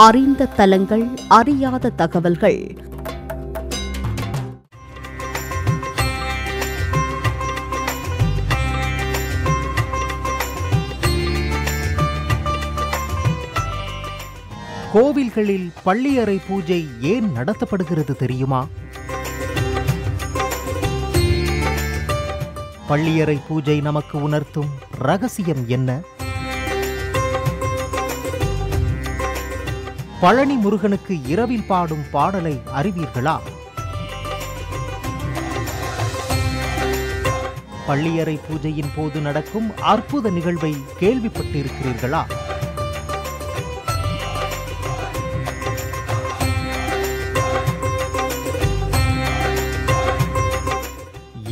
அறிந்த தலங்கள், அறியாத தகவல்கள். கோவில்களில் பள்ளியறை பூஜை ஏன் நடத்தப்படுகிறது தெரியுமா? பள்ளியறை பூஜை நமக்கு உணர்த்தும் ரகசியம் என்ன? பழனி முருகனுக்கு இரவில் பாடும் பாடலை அறிவீர்களா? பள்ளியறை பூஜையின் போது நடக்கும் அற்புத நிகழ்வை கேள்விப்பட்டிருக்கிறீர்களா?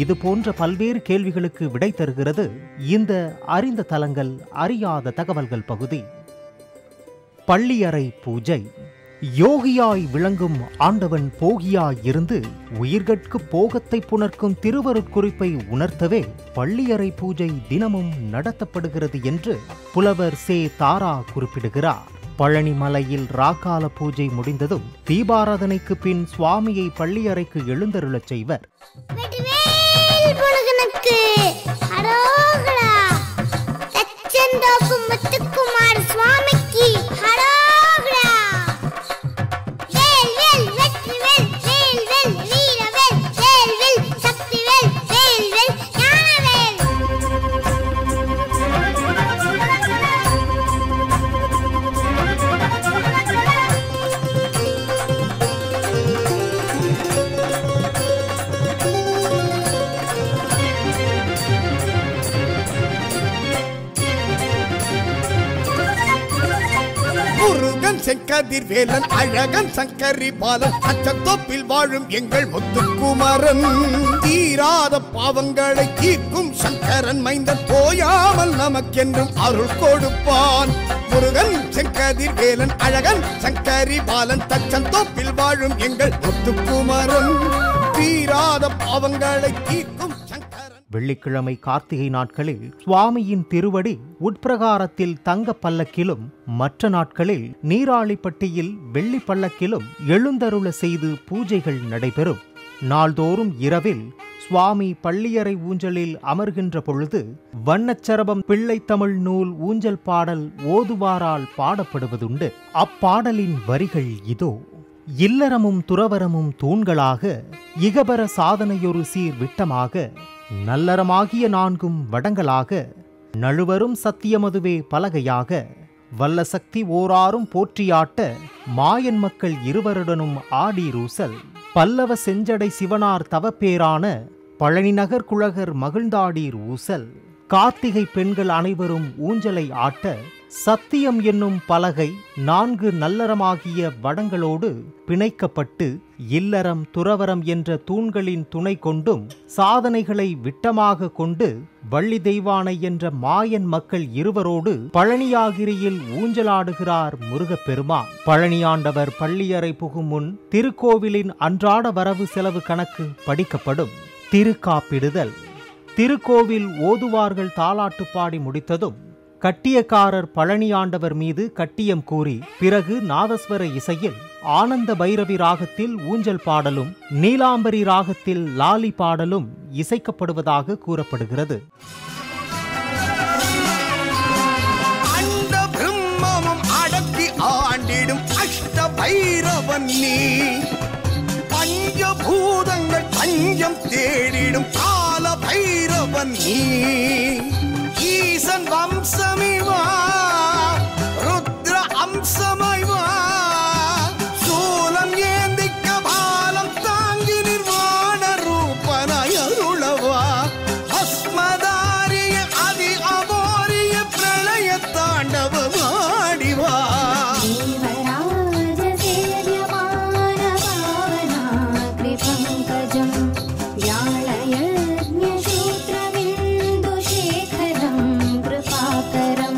இது போன்ற பல்வேறு கேள்விகளுக்கு விடை தருகிறது இந்த அறிந்த தலங்கள், அறியாத தகவல்கள் பகுதி. பள்ளியறை பூஜை. யோகியாய் விளங்கும் ஆண்டவன் போகியாய் இருந்து உயிர்கட்கு போகத்தை புணர்க்கும் திருவருட்குறிப்பை உணர்த்தவே பள்ளியறை பூஜை தினமும் நடத்தப்படுகிறது என்று புலவர் சே. தாரா குறிப்பிடுகிறார். பழனி மலையில் ராக்கால பூஜை முடிந்ததும் தீபாராதனைக்கு பின் சுவாமியை பள்ளியறைக்கு எழுந்தருளச் செய்வர். செங்கதிர்வேலன் அழகன் சங்கரி பாலன் அச்சத்தோப்பில் வாழும் எங்கள் முத்துக்குமரன், தீராத பாவங்களை தீர்க்கும் சங்கரன் மைந்தன், போயாமல் நமக்கென்றும் அருள் கொடுப்பான். முருகன் செங்கதிர்வேலன் அழகன் சங்கரி பாலன் தச்சந்தோப்பில் வாழும் எங்கள் முத்துக்குமரன், தீராத பாவங்களை தீர்க்கும் சங்கரன். வெள்ளிக்கிழமை கார்த்திகை நாட்களில் சுவாமியின் திருவடி உட்பிரகாரத்தில் தங்க பல்லக்கிலும், மற்ற நாட்களில் நீராளிப்பட்டியில் வெள்ளி பல்லக்கிலும் எழுந்தருள செய்து பூஜைகள் நடைபெறும். நாள்தோறும் இரவில் சுவாமி பள்ளியறை ஊஞ்சலில் அமர்கின்ற பொழுது வண்ணச்சரபம் பிள்ளை தமிழ் நூல் ஊஞ்சல் பாடல் ஓதுவாரால் பாடப்படுவதுண்டு. அப்பாடலின் வரிகள் இதோ. இல்லறமும் துறவரமும் தூண்களாக, இகபர சாதனையொரு சீர் விட்டமாக, நல்லறமாகிய நான்கும் வடங்களாக, நழுவரும் சத்தியமதுவே பலகையாக, வல்ல சக்தி ஓராரும் போற்றியாட்ட, மாயன் மக்கள் இருவருடனும் ஆடீரூசல், பல்லவ செஞ்சடை சிவனார் தவப்பேரான, பழனி நகர் குழகர் மகிழ்ந்தாடீர் ஊசல், கார்த்திகை பெண்கள் அனைவரும் ஊஞ்சலை ஆட்ட, சத்தியம் என்னும் பலகை நான்கு நல்லறமாகிய வடங்களோடு பிணைக்கப்பட்டு, இல்லறம் துறவரம் என்ற தூண்களின் துணை கொண்டும் சாதனைகளை விட்டமாக கொண்டு, வள்ளி தெய்வானை என்ற மாயன் மக்கள் இருவரோடு பழனியாகிரியில் ஊஞ்சலாடுகிறார் முருகப்பெருமான். பழனியாண்டவர் பள்ளியறை புகும் முன் திருக்கோவிலின் அன்றாட வரவு செலவு கணக்கு படிக்கப்படும். திருக்காப்பிடுதல். திருக்கோவில் ஓதுவார்கள் தாலாட்டு பாடி முடித்ததும் கட்டியக்காரர் பழனியாண்டவர் மீது கட்டியம் கூறி, பிறகு நாதஸ்வர இசையில் ஆனந்த பைரவி ராகத்தில் ஊஞ்சல் பாடலும், நீலாம்பரி ராகத்தில் லாலி பாடலும் இசைக்கப்படுவதாக கூறப்படுகிறது. அண்ட பிரம்மமும் அடக்கி ஆண்டிடும் அஷ்ட பைரவன் நீ, பஞ்சபூதங்கள் பஞ்சம் தேடிடும் கால பைரவன் நீ, ஈசன் வம்சமிவா ருத்ர அம்சமைவா, சூலம் ஏந்திக்க பாலம் தாங்கி நிர்வாண ரூபனாய் அருளவா, பஸ்மதாரிய அதி அபோரிய பிரளய தாண்டவமாடிவா, யாழயஜ்ஞ சூத்ரவிந்து சேகரம் கிருபாகரம்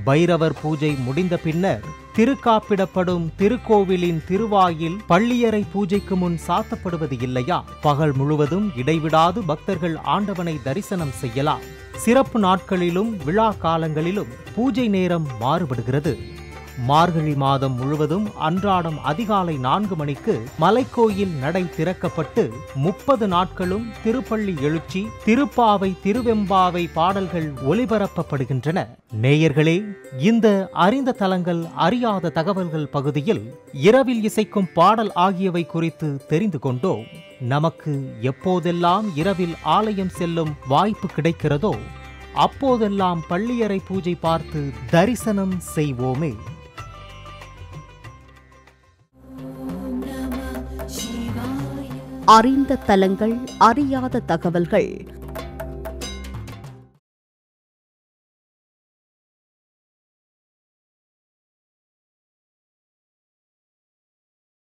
பைரவர் பூஜை முடிந்த பின்னர் திருக்காப்பிடப்படும் திருக்கோவிலின் திருவாயில் பள்ளியறை பூஜைக்கு முன் சாத்தப்படுவது இல்லையா? பகல் முழுவதும் இடைவிடாது பக்தர்கள் ஆண்டவனை தரிசனம் செய்யலாம். சிறப்பு நாட்களிலும் விழா காலங்களிலும் பூஜை நேரம் மாறுபடுகிறது. மார்கழி மாதம் முழுவதும் அன்றாடம் அதிகாலை 4 மணிக்கு மலைக்கோயில் நடை திறக்கப்பட்டு 30 நாட்களும் திருப்பள்ளி எழுச்சி, திருப்பாவை, திருவெம்பாவை பாடல்கள் ஒலிபரப்பப்படுகின்றன. நேயர்களே, இந்த அறிந்த தலங்கள் அறியாத தகவல்கள் பகுதியில் இரவில் இசைக்கும் பாடல் ஆகியவை குறித்து தெரிந்து கொண்டோம். நமக்கு எப்போதெல்லாம் இரவில் ஆலயம் செல்லும் வாய்ப்பு கிடைக்கிறதோ அப்போதெல்லாம் பள்ளியறை பூஜை பார்த்து தரிசனம் செய்வோமே. அறிந்த தலங்கள் அறியாத தகவல்கள்